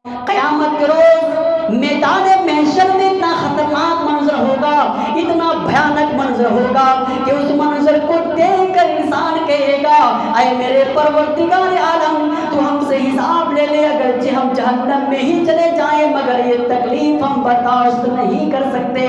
قیامت کے روز میدان محشر میں اتنا خطرناک منظر ہوگا، اتنا بھیانک منظر ہوگا کہ اس منظر کو دیکھ کر انسان کہے گا اے میرے پروردگار عالم تو ہم سے حساب لے لے، اگرچہ ہم جہنم میں ہی چلے جائیں مگر یہ تکلیف ہم برداشت نہیں کر سکتے۔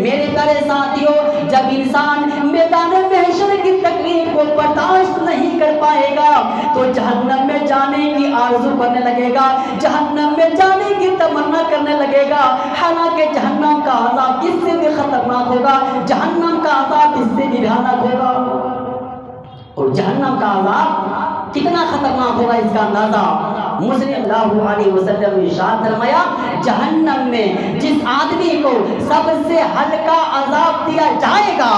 میرے پیارے ساتھیوں، جب انسان میدان محشر کی تکلیف کو برداشت نہیں کر پائے گا تو جہنم میں جانے کی آرزو کرنے لگے گا، جہنم میں جانے کی تمنا کرنے لگے گا، حالانکہ جہنم کا عذاب اس سے بھی خطرناک ہوگا، جہنم کا عذاب اس سے بھی بھیانک ہوگا۔ اور جہنم کا عذاب کتنا خطرناک ہوگا اس کا اندازہ مسلم اللہ علیہ وسلم نے ارشاد فرمایا، جہنم میں جس آدمی کو سب سے ہلکا عذاب دیا جائے گا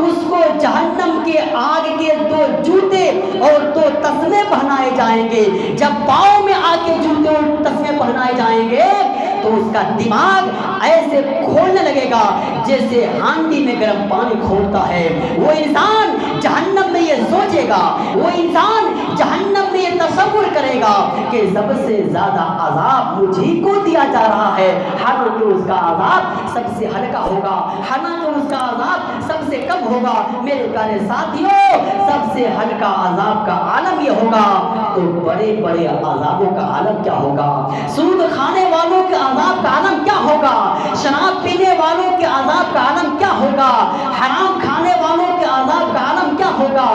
اس کو جہنم کے آگ کے 2 جوتے اور 2 تسمے پہنائے جائیں گے۔ جب پاؤں میں آگ کے جوتے اور تسمے پہنائے جائیں گے تو اس کا دماغ ایسے کھولنے لگے گا جیسے ہانڈی میں گرم پانی کھولتا ہے۔ وہ انسان جہنم میں یہ سوچے گا، وہ انسان جہنم میں یہ تصور کرے گا کہ سب سے زیادہ عذاب مجھے کو دیا جا رہا ہے، حالانکہ اس کا عذاب سب سے ہلکا ہوگا، حالانکہ اس کا عذاب سب سے کم ہوگا۔ میرے پیارے ساتھیوں، سب سے ہلکا عذاب کا عالم یہ ہوگا تو بڑے بڑے عذابوں کا عالم کیا ہوگا؟ سود کھانے والوں کے عذاب کا عالم کیا ہوگا؟ شراب پینے والوں کے عذاب کا عالم کیا ہوگا؟ حرام کھانے والوں کے عذاب کا عالم کیا ہوگا؟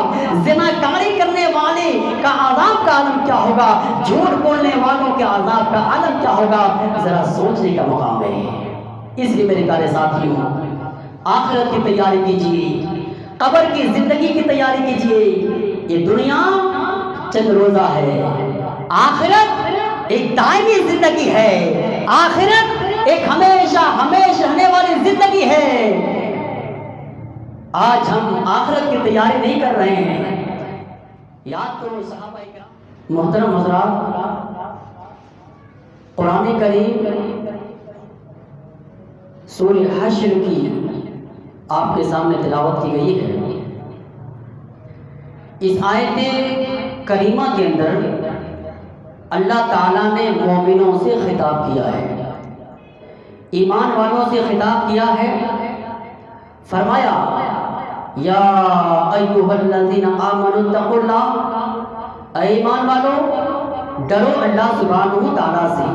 زناکاری کرنے والے کا عذاب کا عالم کیا ہوگا؟ جھوٹ بولنے والوں کے عذاب کا عالم کیا ہوگا؟ ذرا سوچنے کا مقام ہے۔ اس لیے میرے پیارے ساتھیوں، آخرت کی تیاری کیجیے، قبر کی زندگی کی تیاری کیجیے۔ یہ دنیا چند روزہ ہے، آخرت ایک دائمی زندگی ہے، آخرت ایک ہمیشہ ہمیشہ رہنے والی زندگی ہے۔ آج ہم آخرت کی تیاری نہیں کر رہے ہیں۔ یاد کرو صحابہ کرام۔ محترم حضرات، قرآن کریم سورہ حشر کی آپ کے سامنے تلاوت کی گئی ہے۔ اس آیت کریمہ کے اندر اللہ تعالیٰ نے مومنوں سے خطاب کیا ہے، ایمان والوں سے خطاب کیا ہے۔ فرمایا یا ایھا الذین آمنوا اتقوا اللہ، اے ایمان والو ڈرو اللہ سبحانہ و تعالیٰ سے،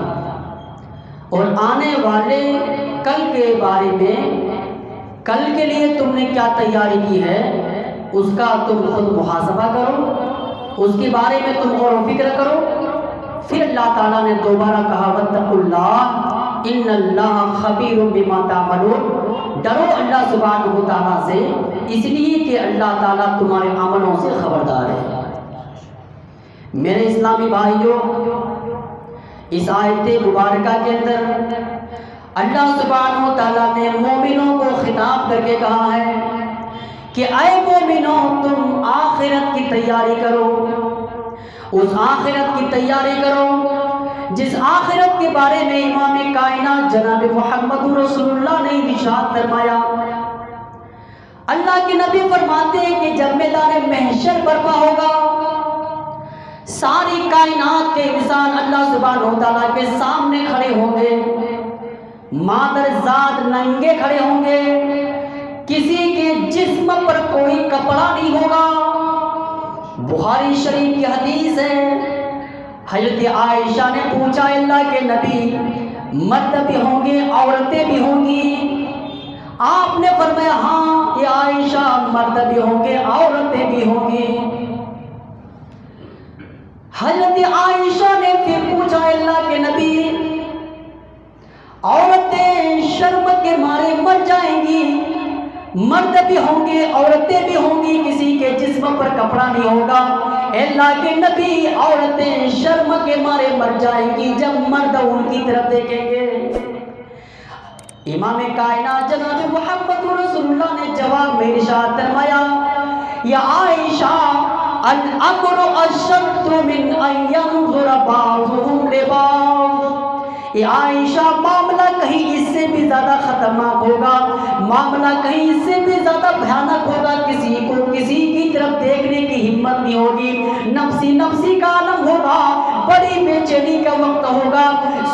اور آنے والے کل کے بارے میں، کل کے لیے تم نے کیا تیاری کی ہے اس کا تم خود محاسبہ کرو، اس کے بارے میں تم غور و فکر کرو۔ پھر اللہ تعالیٰ نے دوبارہ کہا واتقوا اللہ ان اللہ خبیر بما تعملون، ڈرو اللہ سبحانہ و تعالیٰ سے اس لیے کہ اللہ تعالیٰ تمہارے عملوں سے خبردار ہے۔ میرے اسلامی بھائیوں، اس آیت مبارکہ کے اندر اللہ سبحانہ و تعالیٰ نے مومنوں کو خطاب کر کے کہا ہے کہ اے مومنوں تم آخرت کی تیاری کرو، اس آخرت کی تیاری کرو جس آخرت کے بارے میں امام کائنات جناب محمد رسول اللہ نے ارشاد فرمایا۔ اللہ کے نبی فرماتے ہیں کہ جب میدان محشر برپا ہوگا، ساری کائنات کے انسان اللہ سبحانہ و تعالیٰ کے سامنے کھڑے ہوں گے، مادر ذات ننگے کھڑے ہوں گے، کسی کے جسم پر کوئی کپڑا نہیں ہوگا۔ بخاری شریف کی حدیث ہے، حضرت عائشہ نے پوچھا اللہ کے نبی مرد بھی ہوں گے عورتیں بھی ہوں گی؟ آپ نے فرمایا ہاں یہ عائشہ مرد بھی ہوں گے عورتیں بھی ہوں گی۔ حضرت عائشہ نے پھر پوچھا اللہ کے نبی عورتیں شرم کے مارے مر جائیں گی، مرد بھی ہوں گے عورتیں بھی ہوں گی، کسی کے جسم پر کپڑا نہیں ہوگا؟ اللہ کے نبی عورتیں شرم کے مارے مر جائیں گی جب مرد ان کی طرف دیکھیں گے۔ امام کائنات جناب محمد رسول اللہ نے جواب میں ارشاد فرمایا یا عائشہ الامر اشد من ان ينظر بعضهم لبعض، یہ عائشہ معاملہ کہیں اس سے بھی زیادہ خطرناک ہوگا، معاملہ کہیں اس سے بھی زیادہ بھیانک ہوگا، کسی کو کسی کی طرف دیکھنے کی ہمت نہیں ہوگی، نفسی نفسی کا عالم ہوگا، بڑی بے چینی کا وقت ہوگا،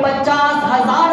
50,000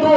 2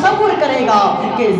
تصور کرے گا کہ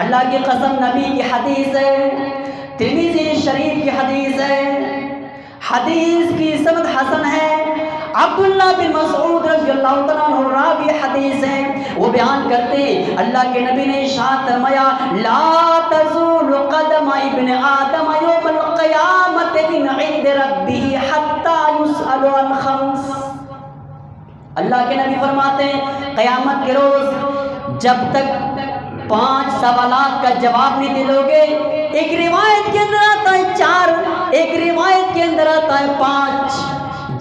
اللہ کی قسم نبی کی حدیث ہے، ترمذی شریف کی حدیث ہے، حدیث کی سند حسن ہے، عبداللہ بن مسعود رضی اللہ تعالیٰ عنہ راوی حدیث ہے، وہ بیان کرتے ہیں اللہ کے نبی نے ارشاد فرمایا لا تزول قدم ابن آدم یوم القیامت من عند ربہ حتی یسأل عن خمس۔ اللہ کے نبی فرماتے ہیں قیامت کے روز جب تک 5 سوالات کا جواب نہیں دے لوگے، ایک روایت کے اندر آتا ہے 4، ایک روایت کے اندر آتا ہے 5،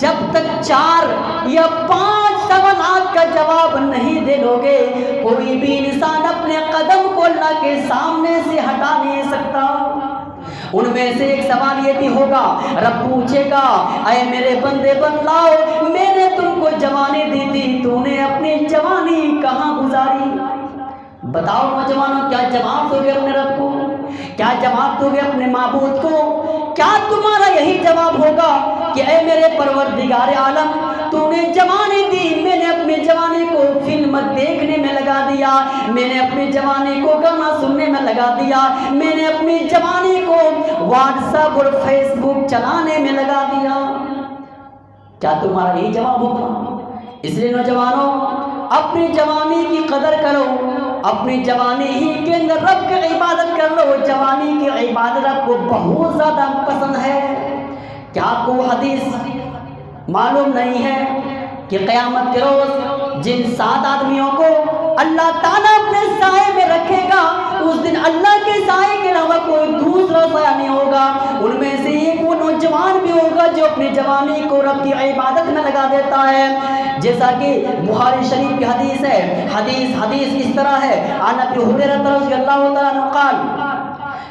جب تک 4 یا 5 سوالات کا جواب نہیں دے لوگے کوئی بھی انسان اپنے قدم کو اللہ کے سامنے سے ہٹا نہیں سکتا۔ ان میں سے ایک سوال یہ بھی ہوگا، رب پوچھے گا اے میرے بندے بتلاؤ میں نے تم کو جوانی دی تھی، تو نے اپنی جوانی کہاں گزاری؟ بتاؤ نوجوانوں، کیا جواب دو گے اپنے رب کو؟ کیا جواب دو گے اپنے معبود کو؟ کیا تمہارا یہی جواب ہوگا کہ اے میرے پروردگار عالم تو نے جوانی دی، میں نے اپنی جوانی کو فلم دیکھنے میں لگا دیا، میں نے اپنی جوانی کو گانا سننے میں لگا دیا، میں نے اپنی جوانی کو واٹس ایپ اور فیس بک چلانے میں لگا دیا؟ کیا تمہارا یہی جواب ہوگا؟ اس لیے نوجوانوں اپنی جوانی کی قدر کرو، اپنی جوانی ہی کے اندر رب کی عبادت کر لو، جوانی کی عبادت رب کو بہت زیادہ پسند ہے۔ کیا آپ کو حدیث معلوم نہیں ہے کہ قیامت کے روز جن 7 آدمیوں کو اللہ تعالیٰ اپنے سائے میں رکھے گا اس دن اللہ کے سائے کے علاوہ کوئی دوسرا سایہ نہیں ہوگا، ان میں سے ایک وہ نوجوان بھی ہوگا جو اپنی جوانی کو رب کی عبادت میں لگا دیتا ہے، جیسا کہ بخاری شریف کی حدیث ہے۔ حدیث اس طرح ہے، عن ابی ہریرہ رضی اللہ تعالیٰ عنہ قال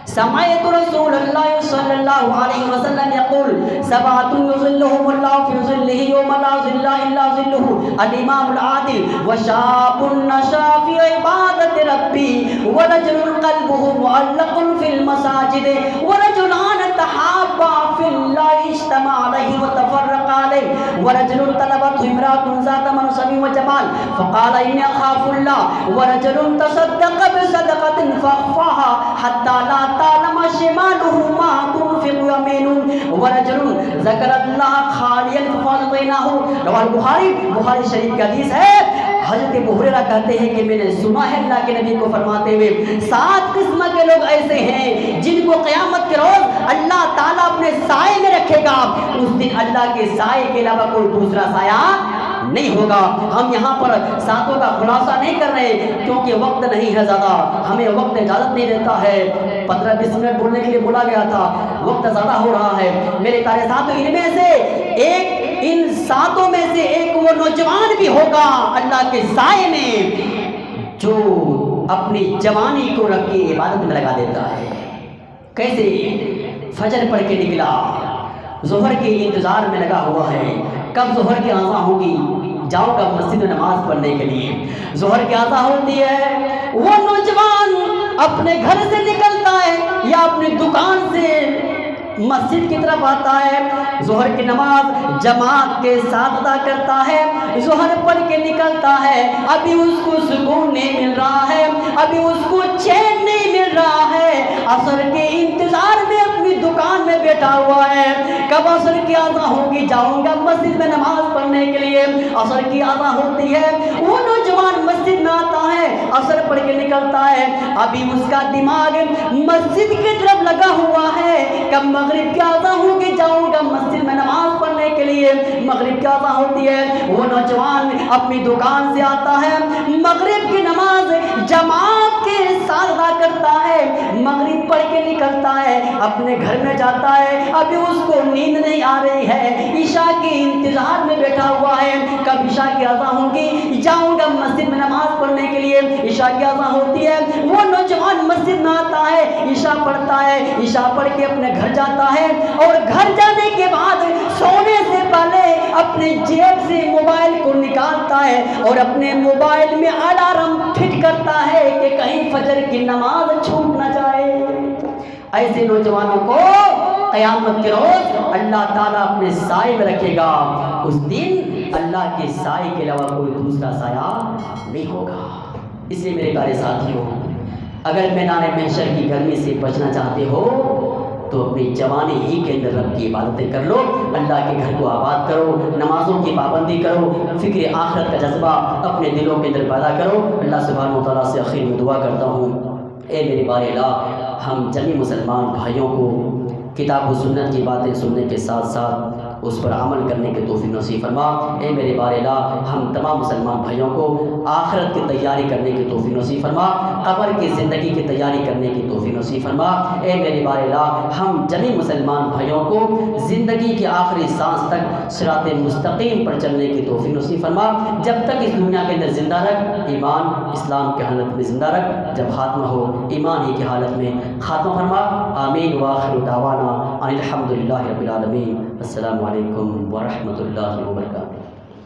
سمعت رسول اللہ صلی اللہ علیہ وسلم یقول سبعۃ یظلهم اللہ فی ظلہ یوم لا ظل الا ظلہ الامام العادل وشاب نشا فی عبادت ربی ورجل قلبه معلق فی المساجد ورجلان تحابا فی اللہ اجتمع علیہ وتفرق علیہ ورجل طلبته امرأة ذات منصب وجمال فقال انی اخاف اللہ ورجل تصدق بصدقة فاخفاها حتى لا تعلم شماله ما تنفق يمينه ورجل ذكر الله خاليا فاعطيناه۔ رواه بخاری شریف کی حدیث ہے۔ حضرت ابو ہریرہ کہتے ہیں کہ میں نے سنا ہے اللہ کے نبی کو فرماتے ہوئے 7 قسم کے لوگ ایسے ہیں جن کو قیامت کے روز اللہ تعالیٰ اپنے سائے میں رکھے گا، اس دن اللہ کے سائے کے علاوہ کوئی دوسرا سایہ نہیں ہوگا۔ ہم یہاں پر 7 کا خلاصہ نہیں کر رہے کیونکہ وقت نہیں ہے زیادہ، ہمیں وقت اجازت نہیں دیتا ہے، 15-20 منٹ بولنے کے لیے بولا گیا تھا، وقت زیادہ ہو رہا ہے میرے پیارے ساتھیو۔ ان میں سے ایک، ان 7 میں سے ایک وہ نوجوان بھی ہوگا اللہ کے سائے میں جو اپنی جوانی کو رب کی عبادت میں لگا دیتا ہے۔ کیسے؟ فجر پڑھ کے نکلا، ظہر کے انتظار میں لگا ہوا ہے، کب ظہر کی اذان ہوگی جاؤ گا مسجد میں نماز پڑھنے کے لیے، ظہر کی اذان ہوتی ہے، وہ نوجوان اپنے گھر سے نکلتا ہے یا اپنی دکان سے مسجد کی طرف آتا ہے، ظہر کی نماز جماعت کے ساتھ ادا کرتا ہے، ظہر پڑھ کے نکلتا ہے، ابھی اس کو سکون نہیں مل رہا ہے، ابھی اس کو چین نہیں مل رہا ہے، عصر کے انتظار میں اپنی دکان میں بیٹھا ہوا ہے، کب عصر کی اذان ہوگی جاؤں گا مسجد میں نماز پڑھنے کے لیے، عصر کی اذان ہوتی ہے، وہ نوجوان مسجد میں آتا ہے، عصر پڑھ کے نکلتا ہے، ابھی اس کا دماغ مسجد کی طرف لگا ہوا ہے، کب مغرب کی اذان ہوگی جاؤں گا مسجد میں نماز پڑھنے کے لیے، مغرب کی اذان ہوتی ہے، وہ نوجوان اپنی دکان سے آتا ہے، مغرب کی نماز جماعت کے ساتھ ادا کرتا ہے، مغرب پڑھ کے نکلتا ہے، اپنے گھر میں جاتا ہے، ابھی اس کو نیند نہیں آ رہی ہے، عشاء کے انتظار میں بیٹھا ہوا ہے، کب عشاء کی اذان ہوگی جاؤں گا مسجد میں نماز پڑھنے کے لیے، عشاء کی اذان ہوتی ہے، وہ نوجوان مسجد میں آتا ہے، عشاء پڑھتا ہے، عشاء پڑھ کے اپنے گھر جاتا ہے، اور گھر جانے کے بعد سونے سے پہلے اپنے جیب سے موبائل کو نکالتا ہے اور اپنے موبائل میں الارم فٹ کرتا ہے کہ کہیں فجر کی نماز چھوٹ نہ جائے۔ ایسے نوجوانوں کو قیامت کے روز اللہ تعالیٰ اپنے سائے میں رکھے گا، اس دن اللہ کے سائے کے علاوہ کوئی دوسرا سایہ نہیں ہوگا۔ اس لیے میرے پیارے ساتھیوں اگر میدان محشر کی گرمی سے بچنا چاہتے ہو تو اپنی جوانی ہی کے اندر رب کی عبادتیں کر لو، اللہ کے گھر کو آباد کرو، نمازوں کی پابندی کرو، فکر آخرت کا جذبہ اپنے دلوں کے اندر پیدا کرو۔ اللہ سبحانہ و تعالیٰ سے آخر میں دعا کرتا ہوں، اے میرے بار الہ، ہم جمی مسلمان بھائیوں کو کتاب و سنت کی باتیں سننے کے ساتھ ساتھ اس پر عمل کرنے کے توفیق نصیب فرما۔ اے میرے بار الہ، ہم تمام مسلمان بھائیوں کو آخرت کی تیاری کرنے کی توفیق نصیب فرما، قبر کی زندگی کی تیاری کرنے کی توفیق نصیب فرما۔ اے میرے بار الہ، ہم جمی مسلمان بھائیوں کو زندگی کی آخری سانس تک صراط مستقیم پر چلنے کی توفیق نصیب فرما۔ جب تک اس دنیا کے اندر زندہ رکھ، ایمان اسلام کی حالت میں زندہ رکھ، جب خاتمہ ہو ایمان ہی کی حالت میں خاتمہ فرما۔ آمین وآخر دعوانا ان الحمد للہ رب العالمین۔ السلام علیکم ورحمۃ اللہ وبرکاتہ۔